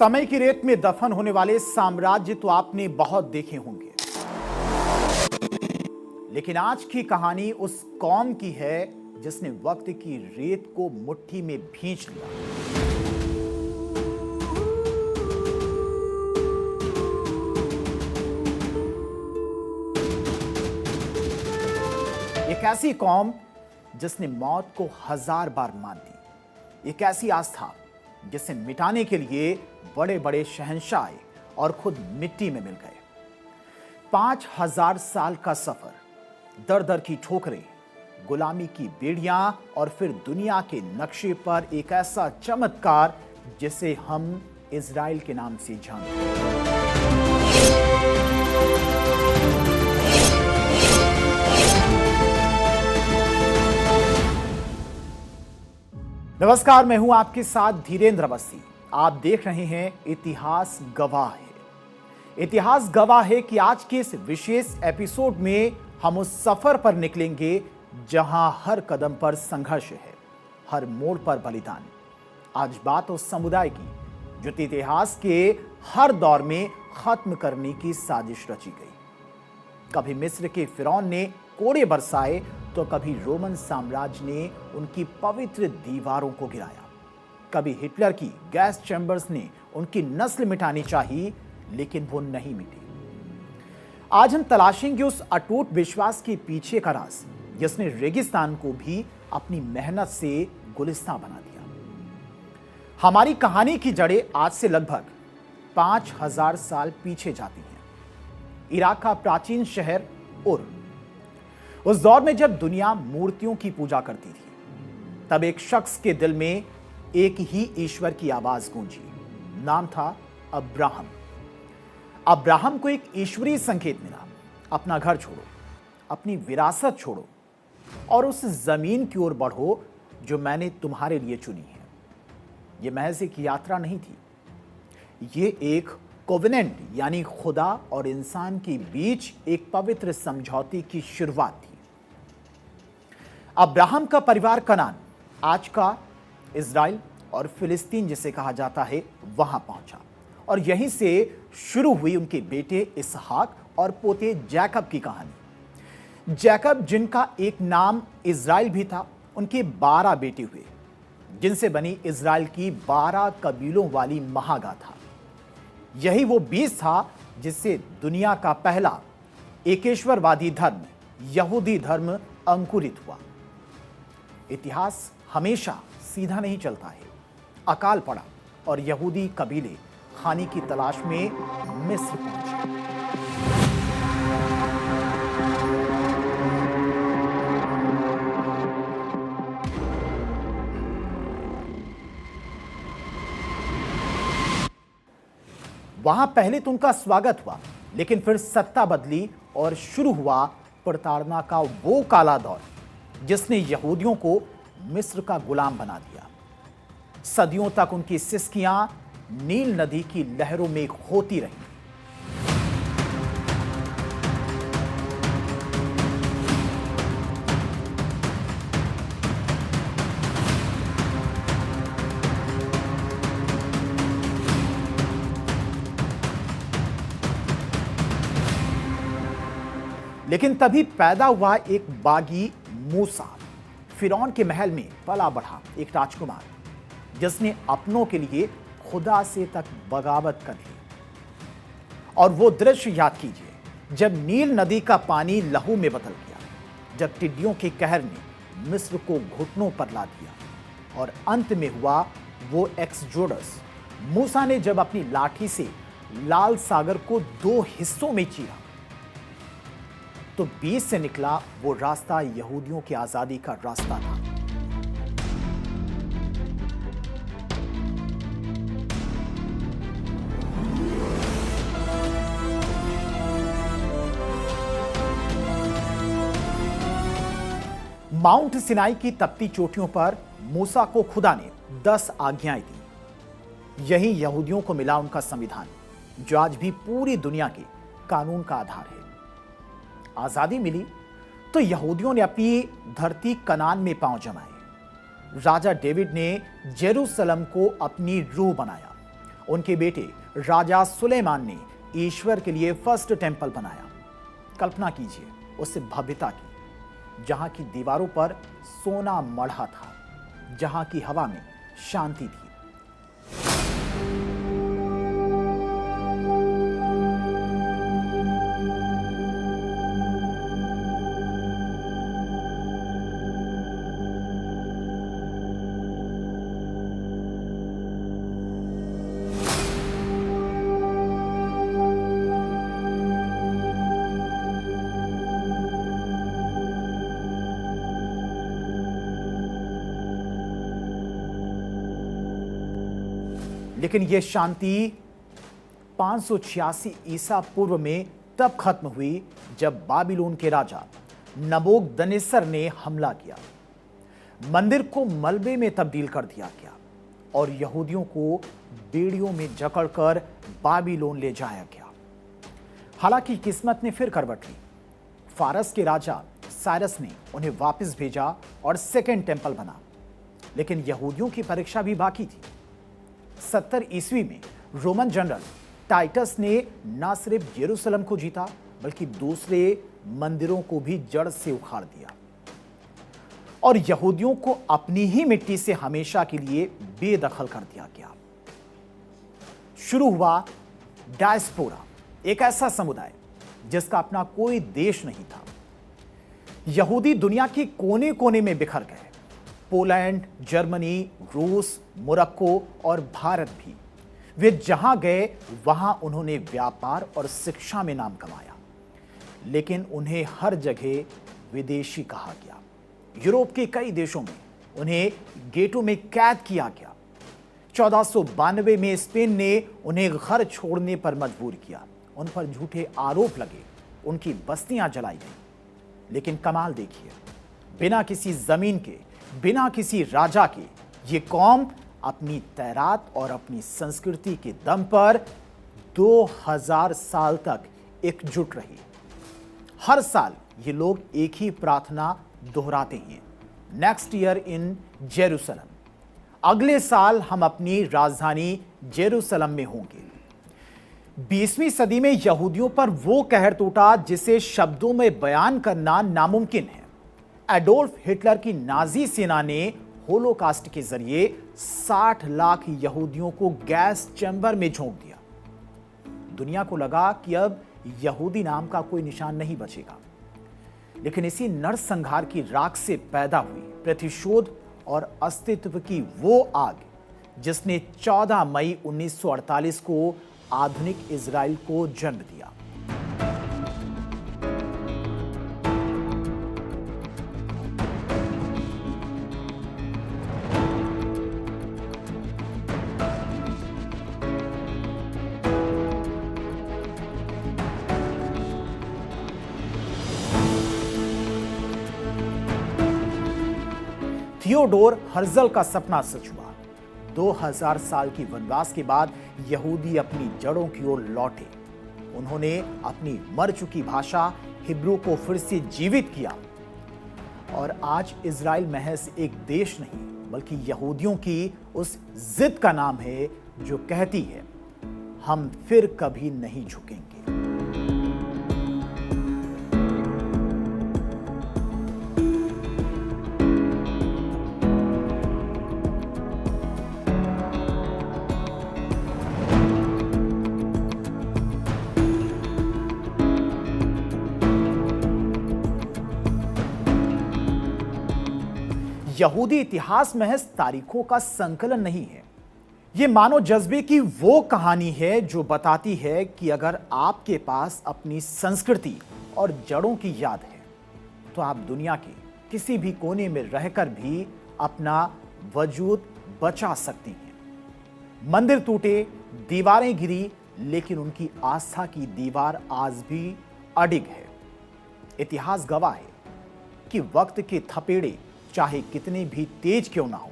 समय की रेत में दफन होने वाले साम्राज्य तो आपने बहुत देखे होंगे, लेकिन आज की कहानी उस कौम की है जिसने वक्त की रेत को मुट्ठी में भींच लिया। एक ऐसी कौम जिसने मौत को 1000 बार मान दी। एक ऐसी आस्था जिसे मिटाने के लिए बड़े बड़े शहंशाह आए और खुद मिट्टी में मिल गए। 5000 साल का सफर, दर दर की ठोकरें, गुलामी की बेड़ियां और फिर दुनिया के नक्शे पर एक ऐसा चमत्कार जिसे हम इजराइल के नाम से जानते हैं। नमस्कार, मैं हूं आपके साथ धीरेन्द्र अवस्थी। आप देख रहे हैं इतिहास गवाह है। इतिहास गवाह है कि आज के इस विशेष एपिसोड में हम उस सफर पर निकलेंगे जहां हर कदम पर संघर्ष है, हर मोड़ पर बलिदान। आज बात उस समुदाय की जो इतिहास के हर दौर में खत्म करने की साजिश रची गई। कभी मिस्र के फिरौन ने कोड़े बरसाए तो कभी रोमन साम्राज्य ने उनकी पवित्र दीवारों को गिराया। कभी हिटलर की गैस चैम्बर्स ने उनकी नस्ल मिटानी चाहिए, लेकिन वो नहीं मिटी। आज हम तलाशेंगे उस अटूट विश्वास के पीछे का राज जिसने रेगिस्तान को भी अपनी मेहनत से गुलिस्तान बना दिया। हमारी कहानी की जड़ें आज से लगभग 5000 साल पीछे जाती हैं। इराक का प्राचीन शहर उर। उस दौर में जब दुनिया मूर्तियों की पूजा करती थी, तब एक शख्स के दिल में एक ही ईश्वर की आवाज गूंजी। नाम था अब्राहम। अब्राहम को एक ईश्वरीय संकेत मिला, अपना घर छोड़ो, अपनी विरासत छोड़ो और उस जमीन की ओर बढ़ो जो मैंने तुम्हारे लिए चुनी है। यह महज एक यात्रा नहीं थी, ये एक कोवेनेंट यानी खुदा और इंसान के बीच एक पवित्र समझौते की शुरुआत थी। अब्राहम का परिवार कनान, आज का इजराइल और फिलिस्तीन जिसे कहा जाता है, वहां पहुंचा और यहीं से शुरू हुई उनके बेटे इसहाक और पोते जैकब की कहानी। जैकब, जिनका एक नाम इजराइल भी था, उनके 12 बेटे हुए जिनसे बनी इजराइल की 12 कबीलों वाली महागाथा। यही वो बीज था जिससे दुनिया का पहला एकेश्वरवादी धर्म, यहूदी धर्म, अंकुरित हुआ। इतिहास हमेशा सीधा नहीं चलता है। अकाल पड़ा और यहूदी कबीले खाने की तलाश में मिस्र पहुंचे। वहां पहले तो उनका स्वागत हुआ, लेकिन फिर सत्ता बदली और शुरू हुआ प्रताड़ना का वो काला दौर जिसने यहूदियों को मिस्र का गुलाम बना दिया। सदियों तक उनकी सिसकियां नील नदी की लहरों में होती रहीं। लेकिन तभी पैदा हुआ एक बागी मूसा, फिरौन के महल में पला बढ़ा एक राजकुमार जिसने अपनों के लिए खुदा से तक बगावत कर ली। और वो दृश्य याद कीजिए जब नील नदी का पानी लहू में बदल गया, जब टिड्डियों के कहर ने मिस्र को घुटनों पर ला दिया और अंत में हुआ वो एक्सोडस। मूसा ने जब अपनी लाठी से लाल सागर को 2 हिस्सों में चीरा तो बीच से निकला वो रास्ता यहूदियों की आजादी का रास्ता था। माउंट सिनाई की तपती चोटियों पर मूसा को खुदा ने 10 आज्ञाएं दी। यही यहूदियों को मिला उनका संविधान, जो आज भी पूरी दुनिया के कानून का आधार है। आजादी मिली तो यहूदियों ने अपनी धरती कनान में पांव जमाए। राजा डेविड ने जेरूसलम को अपनी रूह बनाया उनके बेटे राजा सुलेमान ने ईश्वर के लिए फर्स्ट टेंपल बनाया। कल्पना कीजिए उस भव्यता की, जहां की दीवारों पर सोना मढ़ा था, जहां की हवा में शांति थी। लेकिन यह शांति 586 ईसा पूर्व में तब खत्म हुई जब बाबिलोन के राजा नबूकदनेस्सर ने हमला किया। मंदिर को मलबे में तब्दील कर दिया गया और यहूदियों को बेड़ियों में जकड़कर बाबिलोन ले जाया गया। हालांकि किस्मत ने फिर करवट ली। फारस के राजा साइरस ने उन्हें वापस भेजा और सेकेंड टेंपल बना। लेकिन यहूदियों की परीक्षा भी बाकी थी। 70 ईस्वी में रोमन जनरल टाइटस ने न सिर्फ यरूशलेम को जीता बल्कि दूसरे मंदिरों को भी जड़ से उखाड़ दिया और यहूदियों को अपनी ही मिट्टी से हमेशा के लिए बेदखल कर दिया गया। शुरू हुआ डायस्पोरा, एक ऐसा समुदाय जिसका अपना कोई देश नहीं था। यहूदी दुनिया के कोने कोने में बिखर गए। पोलैंड, जर्मनी, रूस, मोरक्को और भारत भी। वे जहां गए वहां उन्होंने व्यापार और शिक्षा में नाम कमाया, लेकिन उन्हें हर जगह विदेशी कहा गया। यूरोप के कई देशों में उन्हें गेटों में कैद किया गया। 1492 में स्पेन ने उन्हें घर छोड़ने पर मजबूर किया। उन पर झूठे आरोप लगे, उनकी बस्तियां जलाई गईं। लेकिन कमाल देखिए, बिना किसी जमीन के, बिना किसी राजा के, ये कौम अपनी तैरात और अपनी संस्कृति के दम पर 2000 साल तक एकजुट रही। हर साल ये लोग एक ही प्रार्थना दोहराते हैं, नेक्स्ट ईयर इन जेरूसलम। अगले साल हम अपनी राजधानी जेरूसलम में होंगे। 20वीं सदी में यहूदियों पर वो कहर टूटा जिसे शब्दों में बयान करना नामुमकिन है। एडोल्फ हिटलर की नाजी सेना ने होलोकास्ट के जरिए 60 लाख यहूदियों को गैस चैम्बर में झोंक दिया। दुनिया को लगा कि अब यहूदी नाम का कोई निशान नहीं बचेगा। लेकिन इसी नरसंहार की राख से पैदा हुई प्रतिशोध और अस्तित्व की वो आग जिसने 14 मई 1948 को आधुनिक इजराइल को जन्म दिया। थियोडोर हर्जल का सपना सच हुआ। 2000 साल की वनवास के बाद यहूदी अपनी जड़ों की ओर लौटे। उन्होंने अपनी मर चुकी भाषा हिब्रू को फिर से जीवित किया और आज इजराइल महज एक देश नहीं बल्कि यहूदियों की उस जिद का नाम है जो कहती है, हम फिर कभी नहीं झुकेंगे। यहूदी इतिहास महज तारीखों का संकलन नहीं है। यह मानव जज्बे की वो कहानी है जो बताती है कि अगर आपके पास अपनी संस्कृति और जड़ों की याद है तो आप दुनिया के किसी भी कोने में रहकर भी अपना वजूद बचा सकती हैं। मंदिर टूटे, दीवारें गिरी, लेकिन उनकी आस्था की दीवार आज भी अडिग है। इतिहास गवाह है कि वक्त के थपेड़े चाहे कितने भी तेज क्यों ना हो,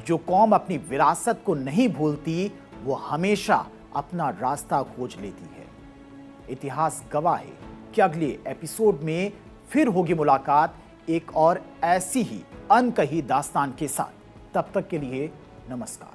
जो कौम अपनी विरासत को नहीं भूलती वो हमेशा अपना रास्ता खोज लेती है। इतिहास गवाह है कि अगले एपिसोड में फिर होगी मुलाकात एक और ऐसी ही अनकही दास्तान के साथ। तब तक के लिए नमस्कार।